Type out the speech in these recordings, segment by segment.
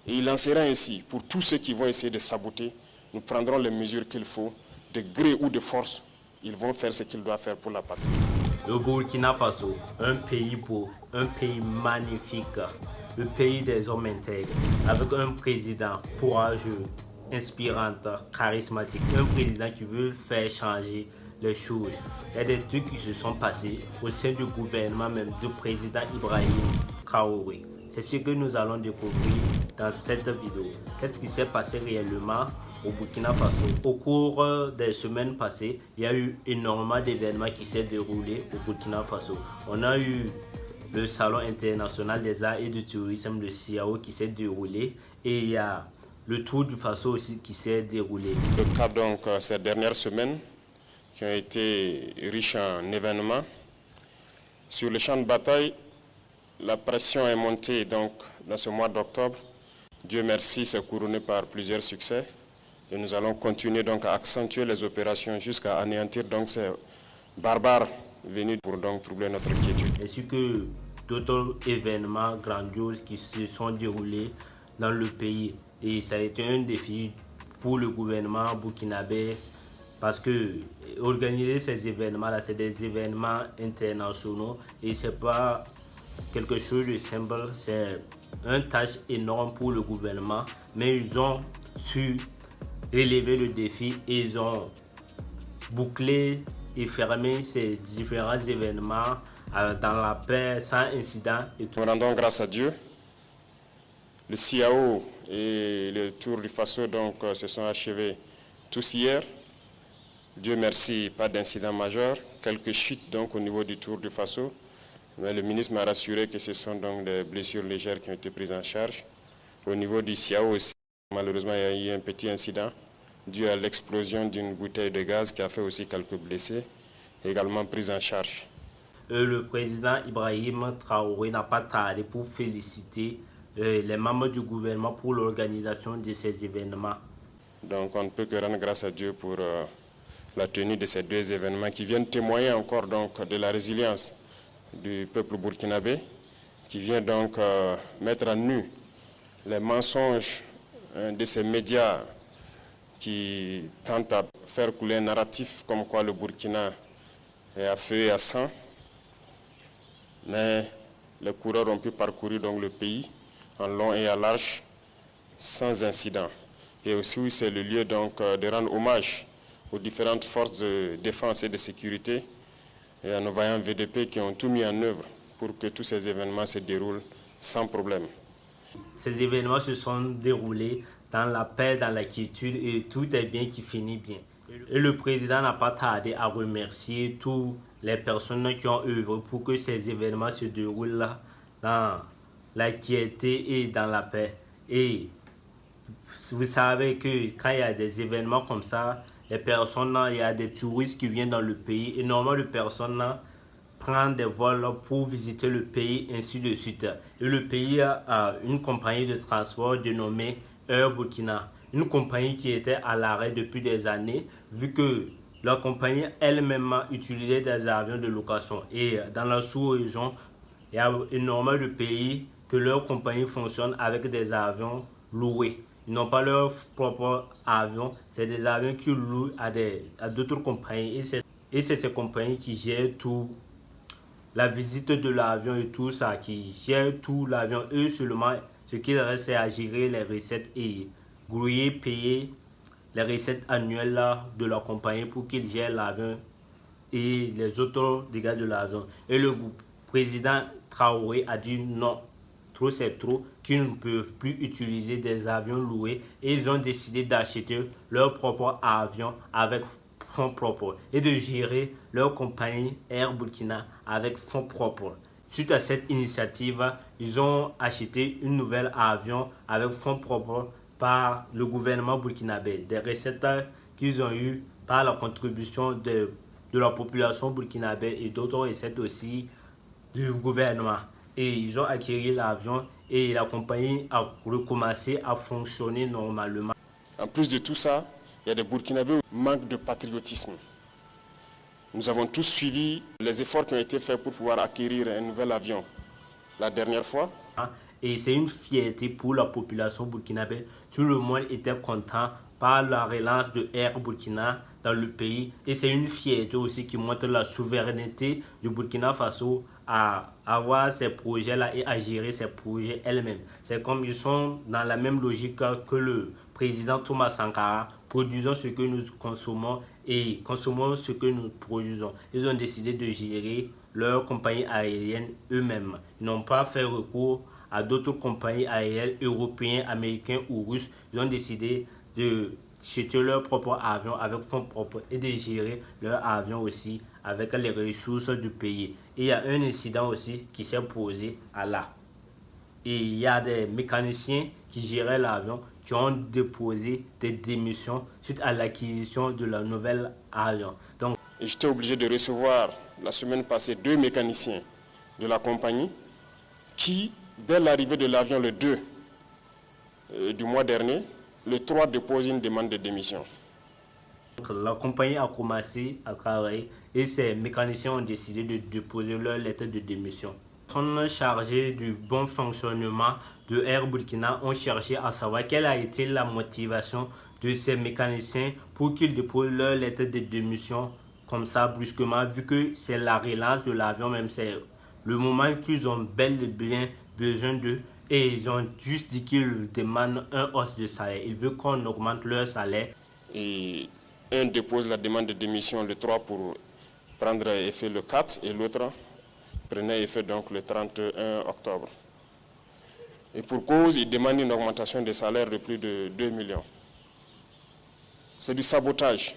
Et il en sera ainsi pour tous ceux qui vont essayer de saboter. Nous prendrons les mesures qu'il faut, de gré ou de force. Ils vont faire ce qu'ils doivent faire pour la patrie. Le Burkina Faso, un pays beau, un pays magnifique, le pays des hommes intègres, avec un président courageux, inspirant, charismatique, un président qui veut faire changer les choses. Il y a des trucs qui se sont passés au sein du gouvernement même du président Ibrahim Traoré. C'est ce que nous allons découvrir dans cette vidéo. Qu'est-ce qui s'est passé réellement au Burkina Faso? Au cours des semaines passées, il y a eu énormément d'événements qui s'est déroulé au Burkina Faso. On a eu le Salon international des arts et du tourisme, le CIAO, qui s'est déroulé, et il y a le Tour du Faso aussi qui s'est déroulé. Le cap donc ces dernières semaines qui ont été riches en événements. Sur le champ de bataille, la pression est montée donc dans ce mois d'octobre. Dieu merci, c'est couronné par plusieurs succès. Et nous allons continuer donc à accentuer les opérations jusqu'à anéantir donc ces barbares venus pour donc troubler notre quiétude. Ainsi que d'autres événements grandioses qui se sont déroulés dans le pays. Et ça a été un défi pour le gouvernement burkinabé parce que organiser ces événements-là, c'est des événements internationaux et c'est pas quelque chose de simple, c'est une tâche énorme pour le gouvernement, mais ils ont su relever le défi et ils ont bouclé et fermé ces différents événements dans la paix, sans incident. Et tout. Nous rendons grâce à Dieu. Le CIAO et le Tour du Faso donc, se sont achevés tous hier. Dieu merci, pas d'incident majeur. Quelques chutes donc, au niveau du Tour du Faso. Mais le ministre m'a rassuré que ce sont donc des blessures légères qui ont été prises en charge. Au niveau du CIAO aussi, malheureusement, il y a eu un petit incident dû à l'explosion d'une bouteille de gaz qui a fait aussi quelques blessés, également pris en charge. Le président Ibrahim Traoré n'a pas tardé pour féliciter les membres du gouvernement pour l'organisation de ces événements. Donc on ne peut que rendre grâce à Dieu pour la tenue de ces deux événements qui viennent témoigner encore donc, de la résilience du peuple burkinabé, qui vient donc mettre à nu les mensonges de ces médias qui tentent à faire couler un narratif comme quoi le Burkina est à feu et à sang. Mais les coureurs ont pu parcourir donc, le pays en long et à large sans incident. Et aussi c'est le lieu donc, de rendre hommage aux différentes forces de défense et de sécurité et à nos vaillants VDP qui ont tout mis en œuvre pour que tous ces événements se déroulent sans problème. Ces événements se sont déroulés dans la paix, dans la quiétude et tout est bien qui finit bien. Et le président n'a pas tardé à remercier toutes les personnes qui ont œuvré pour que ces événements se déroulent dans la quiétude et dans la paix. Et vous savez que quand il y a des événements comme ça, les personnes, il y a des touristes qui viennent dans le pays, énormément de personnes prennent des vols pour visiter le pays, ainsi de suite. Et le pays a une compagnie de transport dénommée Air Burkina, une compagnie qui était à l'arrêt depuis des années, vu que la compagnie elle-même utilisait des avions de location. Et dans la sous-région, il y a énormément de pays que leur compagnie fonctionne avec des avions loués. Ils n'ont pas leur propre avion, c'est des avions qu'ils louent à d'autres compagnies. Et c'est ces compagnies qui gèrent tout, la visite de l'avion et tout ça, qui gèrent tout l'avion. Eux seulement, ce qu'il reste, c'est à gérer les recettes et grouiller, payer les recettes annuelles là, de la compagnie pour qu'ils gèrent l'avion et les autres dégâts de l'avion. Et le président Traoré a dit non. Trop c'est trop, qu'ils ne peuvent plus utiliser des avions loués et ils ont décidé d'acheter leur propre avion avec fonds propres et de gérer leur compagnie Air Burkina avec fonds propres. Suite à cette initiative, ils ont acheté une nouvelle avion avec fonds propres par le gouvernement burkinabé. Des recettes qu'ils ont eues par la contribution de la population burkinabé et d'autres recettes aussi du gouvernement. Et ils ont acquis l'avion et la compagnie a recommencé à fonctionner normalement. En plus de tout ça, il y a des Burkinabés qui manquent de patriotisme. Nous avons tous suivi les efforts qui ont été faits pour pouvoir acquérir un nouvel avion la dernière fois. Et c'est une fierté pour la population burkinabé. Tout le monde était content par la relance de Air Burkina dans le pays. Et c'est une fierté aussi qui montre la souveraineté du Burkina Faso à avoir ces projets-là et à gérer ces projets elles-mêmes. C'est comme ils sont dans la même logique que le président Thomas Sankara, produisons ce que nous consommons et consommons ce que nous produisons. Ils ont décidé de gérer leur compagnie aérienne eux-mêmes. Ils n'ont pas fait recours à d'autres compagnies aériennes européennes, américaines ou russes. Ils ont décidé de jeter leur propre avion avec fonds propres et de gérer leur avion aussi avec les ressources du pays. Et il y a un incident aussi qui s'est posé à là. Et il y a des mécaniciens qui géraient l'avion qui ont déposé des démissions suite à l'acquisition de la nouvelle avion. Donc, j'étais obligé de recevoir la semaine passée 2 mécaniciens de la compagnie qui, dès l'arrivée de l'avion le 2 du mois dernier, le 3 déposent une demande de démission. La compagnie a commencé à travailler et ces mécaniciens ont décidé de déposer leur lettre de démission. Les personnes chargées du bon fonctionnement de Air Burkina ont cherché à savoir quelle a été la motivation de ces mécaniciens pour qu'ils déposent leur lettre de démission comme ça brusquement, vu que c'est la relance de l'avion, même c'est le moment qu'ils ont bel et bien besoin d'eux. Et ils ont juste dit qu'ils demandent un hausse de salaire. Ils veulent qu'on augmente leur salaire. Et un dépose la demande de démission le 3 pour prendre effet le 4 et l'autre prenait effet donc le 31 octobre. Et pour cause, ils demandent une augmentation des salaires de plus de 2 millions. C'est du sabotage.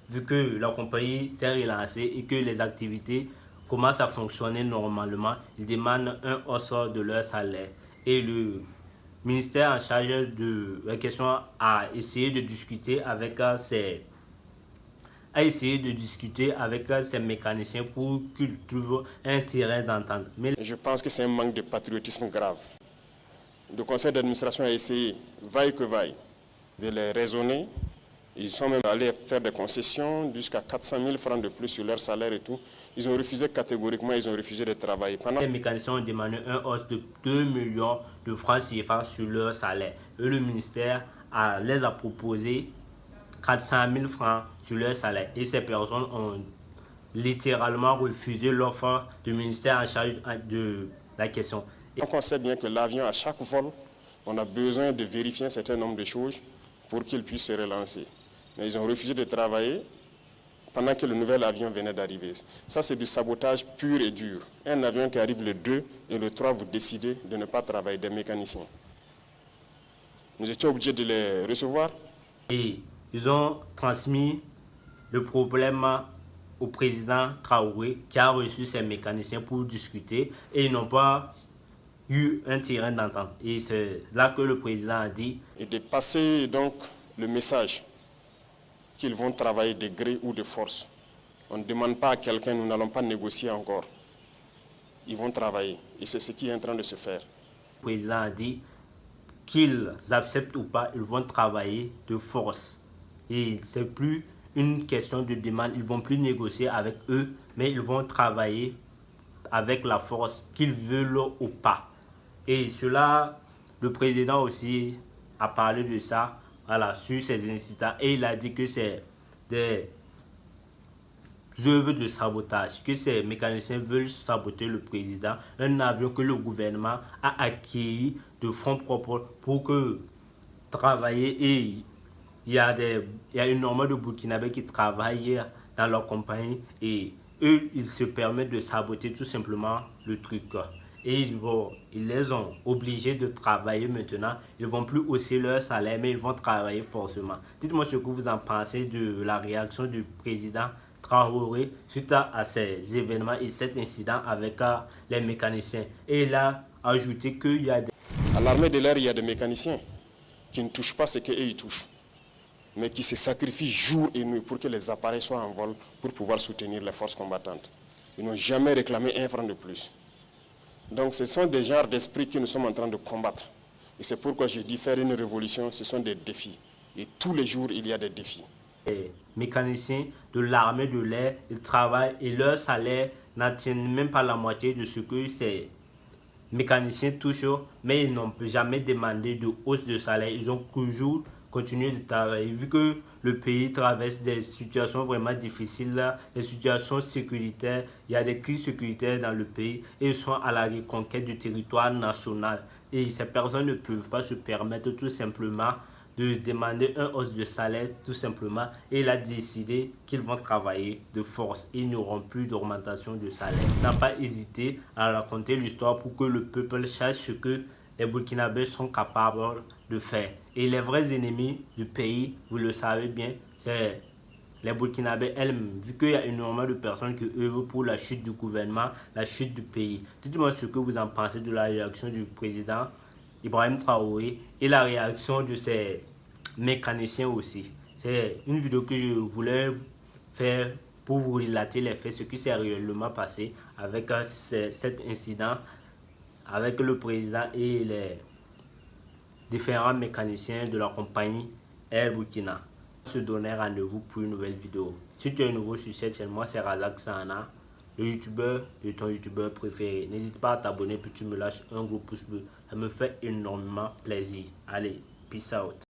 Vu que la compagnie s'est relancée et que les activités commencent à fonctionner normalement, ils demandent un hausse de leur salaire. Et le ministère en charge de la question a essayé de discuter avec ces mécaniciens pour qu'ils trouvent un terrain d'entente. Mais je pense que c'est un manque de patriotisme grave. Le conseil d'administration a essayé, vaille que vaille, de les raisonner. Ils sont même allés faire des concessions jusqu'à 400 000 francs de plus sur leur salaire et tout. Ils ont refusé catégoriquement, ils ont refusé de travailler. Les mécaniciens ont demandé un hausse de 2 millions de francs CFA sur leur salaire. Et le ministère les a proposé 400 000 francs sur leur salaire. Et ces personnes ont littéralement refusé l'offre du ministère en charge de la question. Donc on sait bien que l'avion, à chaque vol, on a besoin de vérifier un certain nombre de choses pour qu'il puisse se relancer. Mais ils ont refusé de travailler pendant que le nouvel avion venait d'arriver. Ça, c'est du sabotage pur et dur. Un avion qui arrive le 2 et le 3, vous décidez de ne pas travailler, des mécaniciens. Nous étions obligés de les recevoir. Et ils ont transmis le problème au président Traoré qui a reçu ces mécaniciens pour discuter et ils n'ont pas eu un terrain d'entente. Et c'est là que le président a dit... Et de passer donc le message qu'ils vont travailler de gré ou de force. On ne demande pas à quelqu'un, nous n'allons pas négocier encore. Ils vont travailler et c'est ce qui est en train de se faire. Le président a dit qu'ils acceptent ou pas, ils vont travailler de force. Et ce n'est plus une question de demande, ils ne vont plus négocier avec eux, mais ils vont travailler avec la force, qu'ils veulent ou pas. Et cela, le président aussi a parlé de ça, voilà, sur ces incidents. Et il a dit que c'est des œuvres de sabotage, que ces mécaniciens veulent saboter le président, un avion que le gouvernement a acquis de fonds propres pour que travailler. Et il y a énormément de Burkinabés qui travaillent dans leur compagnie et eux, ils se permettent de saboter tout simplement le truc. Et ils les ont obligés de travailler maintenant. Ils ne vont plus hausser leur salaire, mais ils vont travailler forcément. Dites-moi ce que vous en pensez de la réaction du président Traoré suite à ces événements et cet incident avec les mécaniciens. Et il a ajouté qu'il y a des... À l'armée de l'air, il y a des mécaniciens qui ne touchent pas ce qu'eux ils touchent, mais qui se sacrifient jour et nuit pour que les appareils soient en vol pour pouvoir soutenir les forces combattantes. Ils n'ont jamais réclamé un franc de plus. Donc ce sont des genres d'esprits que nous sommes en train de combattre. Et c'est pourquoi j'ai dit faire une révolution, ce sont des défis. Et tous les jours, il y a des défis. Les mécaniciens de l'armée de l'air, ils travaillent et leur salaire n'atteint même pas la moitié de ce que ces mécaniciens toujours, mais ils n'ont jamais demandé de hausse de salaire. Ils ont toujours continué de travailler. Vu que le pays traverse des situations vraiment difficiles, là, des situations sécuritaires, il y a des crises sécuritaires dans le pays et ils sont à la reconquête du territoire national. Et ces personnes ne peuvent pas se permettre tout simplement de demander une hausse de salaire tout simplement, et il a décidé qu'ils vont travailler de force. Ils n'auront plus d'augmentation de salaire. Il n'a pas hésité à raconter l'histoire pour que le peuple sache ce que les Burkinabés sont capables de faire. Et les vrais ennemis du pays, vous le savez bien, c'est les Burkinabés elles-mêmes, vu qu'il y a énormément de personnes qui œuvrent pour la chute du gouvernement, la chute du pays. Dites-moi ce que vous en pensez de la réaction du président Ibrahim Traoré et la réaction de ces mécaniciens aussi. C'est une vidéo que je voulais faire pour vous relater les faits, ce qui s'est réellement passé avec cet incident avec le président et les différents mécaniciens de la compagnie Air Burkina. Se donner rendez-vous pour une nouvelle vidéo. Si tu es nouveau sur cette chaîne, moi c'est Razak Sana, le youtubeur de ton youtubeur préféré. N'hésite pas à t'abonner puis tu me lâches un gros pouce bleu. Ça me fait énormément plaisir. Allez, peace out.